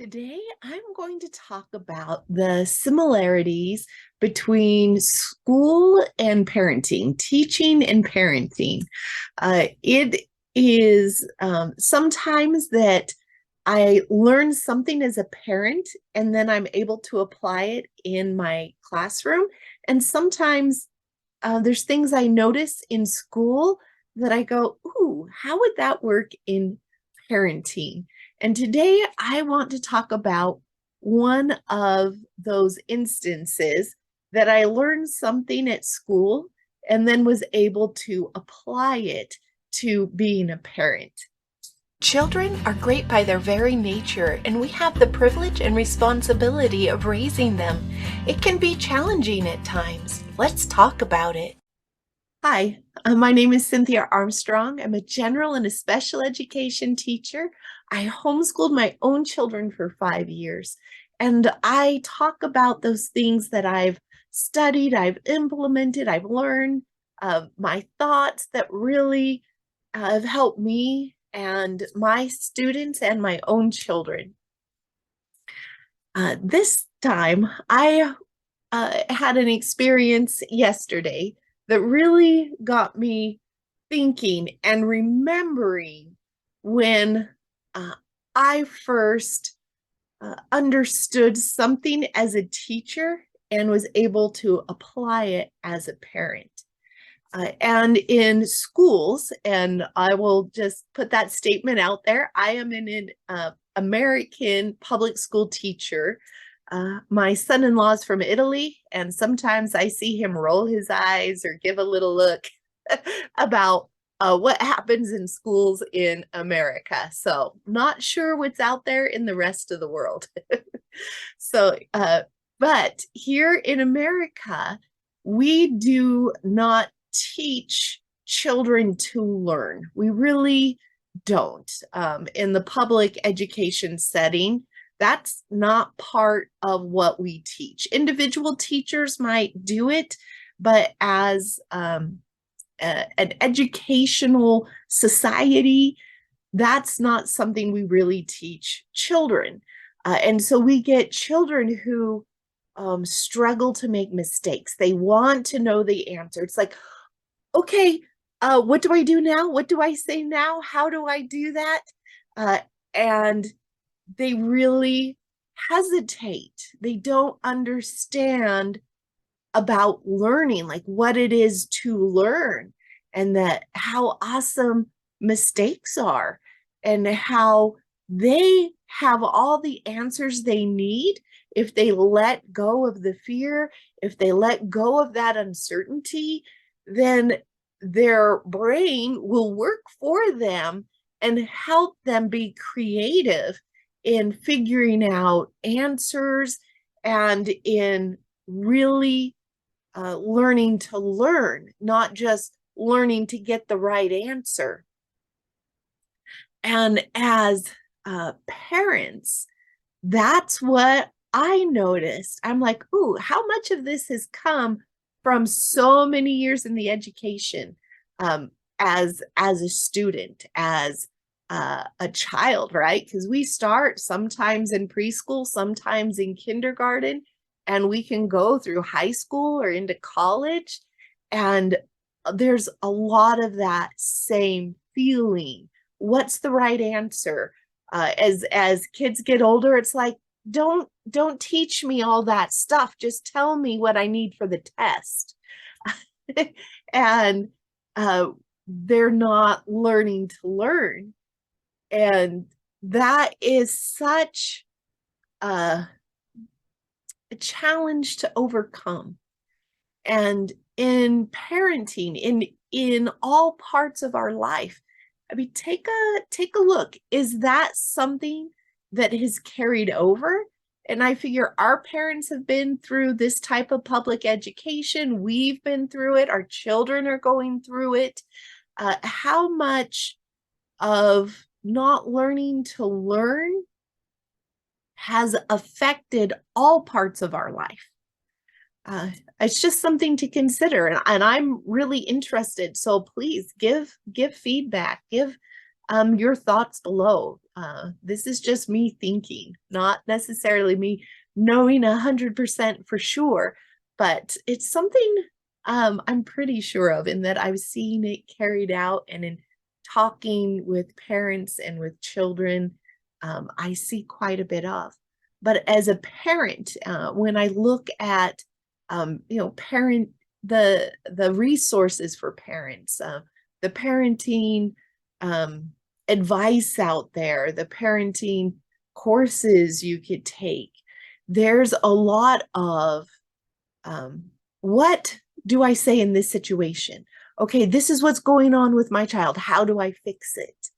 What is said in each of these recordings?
Today, I'm going to talk about the similarities between school and parenting, teaching and parenting. It is sometimes that I learn something as a parent and then I'm able to apply it in my classroom. And sometimes there's things I notice in school that I go, ooh, how would that work in parenting? And today I want to talk about one of those instances that I learned something at school and then was able to apply it to being a parent. Children are great by their very nature, and we have the privilege and responsibility of raising them. It can be challenging at times. Let's talk about it. Hi, my name is Cynthia Armstrong. I'm a general and a special education teacher. I homeschooled my own children for 5 years, and I talk about those things that I've studied, I've implemented, I've learned, my thoughts that really have helped me and my students and my own children. This time, I had an experience yesterday that really got me thinking and remembering when uh, I first understood something as a teacher and was able to apply it as a parent. And in schools, and I will just put that statement out there, I am an American public school teacher. My son-in-law is from Italy, and sometimes I see him roll his eyes or give a little look about what happens in schools in America. So, not sure what's out there in the rest of the world. So, but here in America, we do not teach children to learn. We really don't. In the public education setting, that's not part of what we teach. Individual teachers might do it, but as an educational society, that's not something we really teach children. And so we get children who struggle to make mistakes. They want to know the answer. It's like, okay, what do I do now? What do I say now? How do I do that? Uh, and they really hesitate. They don't understand about learning, like what it is to learn, and that how awesome mistakes are, and how they have all the answers they need if they let go of the fear, if they let go of that uncertainty, then their brain will work for them and help them be creative in figuring out answers and in really learning to learn, not just learning to get the right answer. And as parents, that's what I noticed. I'm like, ooh, how much of this has come from so many years in the education, as a student, as a child, right? Because we start sometimes in preschool, sometimes in kindergarten, and we can go through high school or into college. And there's a lot of that same feeling. What's the right answer? As kids get older, it's like, don't teach me all that stuff. Just tell me what I need for the test. And they're not learning to learn. And that is such a challenge to overcome. And in parenting, in all parts of our life, I mean, take a look. Is that something that has carried over? And I figure our parents have been through this type of public education. We've been through it. Our children are going through it. How much of not learning to learn has affected all parts of our life? It's just something to consider, and I'm really interested. So please give feedback, your thoughts below. This is just me thinking, not necessarily me knowing 100% for sure, but it's something I'm pretty sure of, in that I've seen it carried out, and in talking with parents and with children, I see quite a bit of. But as a parent, when I look at, parent the resources for parents, the parenting um, advice out there, the parenting courses you could take, there's a lot of what do I say in this situation? Okay, this is what's going on with my child. How do I fix it?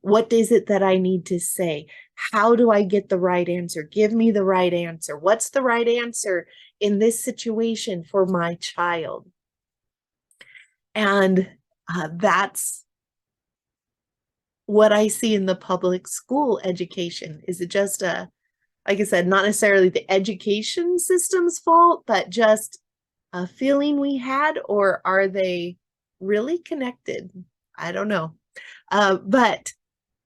What is it that I need to say? How do I get the right answer? Give me the right answer. What's the right answer in this situation for my child? And that's what I see in the public school education. Is it just like I said, not necessarily the education system's fault, but just a feeling we had, or are they really connected? I don't know. But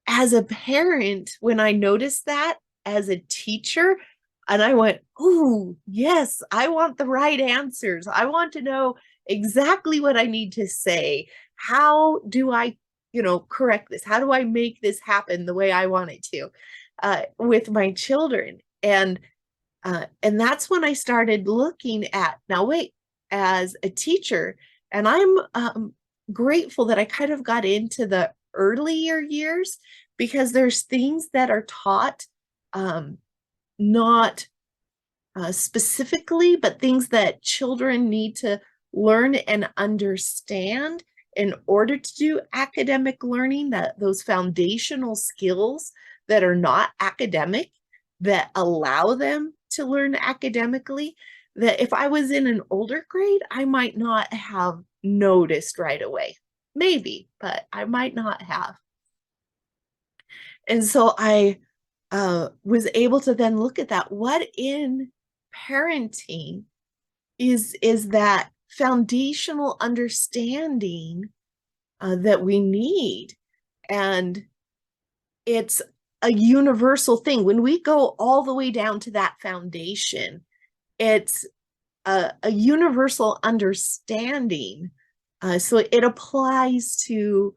as a parent, when I noticed that, as a teacher, and I went, oh, yes, I want the right answers. I want to know exactly what I need to say. How do I, correct this? How do I make this happen the way I want it to, with my children? And that's when I started looking at, now wait, as a teacher, and I'm grateful that I kind of got into the earlier years, because there's things that are taught, not specifically, but things that children need to learn and understand in order to do academic learning, that those foundational skills that are not academic, that allow them to learn academically, that if I was in an older grade, I might not have noticed right away. Maybe, but I might not have. And so I was able to then look at that. What in parenting is that foundational understanding that we need? And it's a universal thing. When we go all the way down to that foundation, it's a universal understanding. So it applies to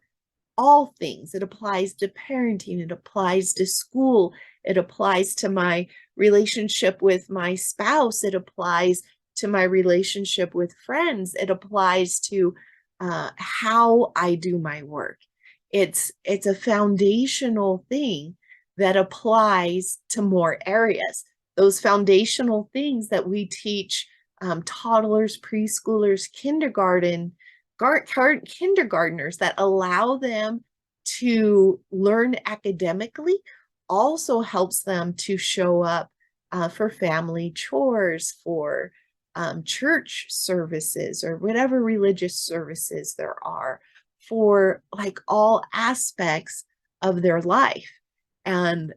all things. It applies to parenting, it applies to school, it applies to my relationship with my spouse, it applies to my relationship with friends, it applies to how I do my work. It's a foundational thing that applies to more areas. Those foundational things that we teach toddlers, preschoolers, kindergartners, that allow them to learn academically, also helps them to show up for family chores, for church services, or whatever religious services there are, for like all aspects of their life. And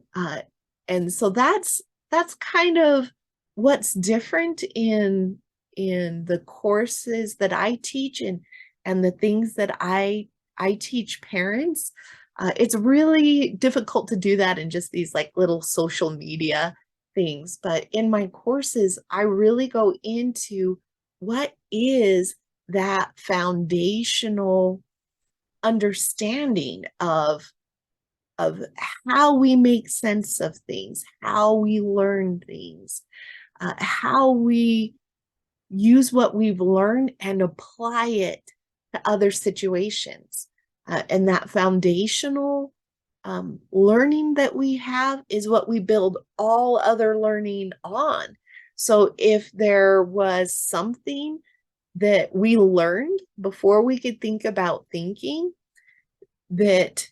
so that's kind of what's different in the courses that I teach, and the things that I teach parents. It's really difficult to do that in just these like little social media things, but in my courses, I really go into what is that foundational understanding of how we make sense of things, how we learn things, how we use what we've learned and apply it to other situations. And that foundational learning that we have is what we build all other learning on. So if there was something that we learned before we could think about thinking, that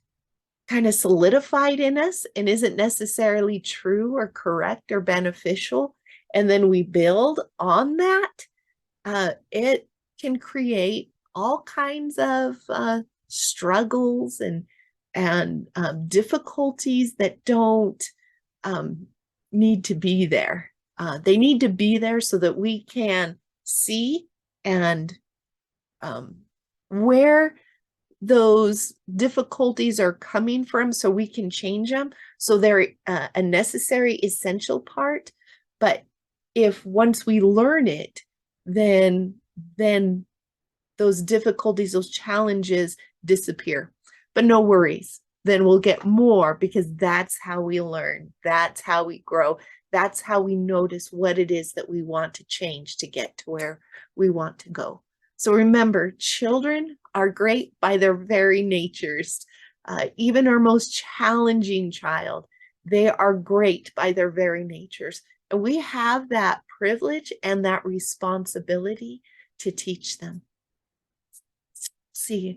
kind of solidified in us and isn't necessarily true or correct or beneficial, and then we build on that, it can create all kinds of struggles and difficulties that don't need to be there. They need to be there so that we can see and where those difficulties are coming from so we can change them. So they're a necessary, essential part. But if once we learn it, then those difficulties, those challenges disappear. But no worries. Then we'll get more because that's how we learn. That's how we grow. That's how we notice what it is that we want to change to get to where we want to go. So remember, children are great by their very natures. Even our most challenging child, they are great by their very natures. And we have that privilege and that responsibility to teach them. See you.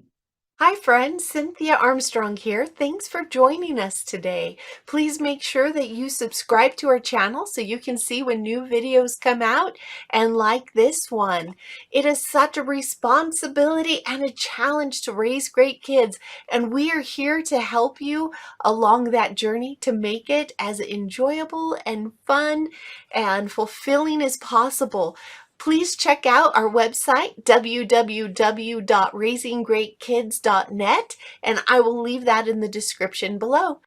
Hi friends, Cynthia Armstrong here. Thanks for joining us today. Please make sure that you subscribe to our channel so you can see when new videos come out and like this one. It is such a responsibility and a challenge to raise great kids, and we are here to help you along that journey to make it as enjoyable and fun and fulfilling as possible. Please check out our website, www.raisinggreatkids.net, and I will leave that in the description below.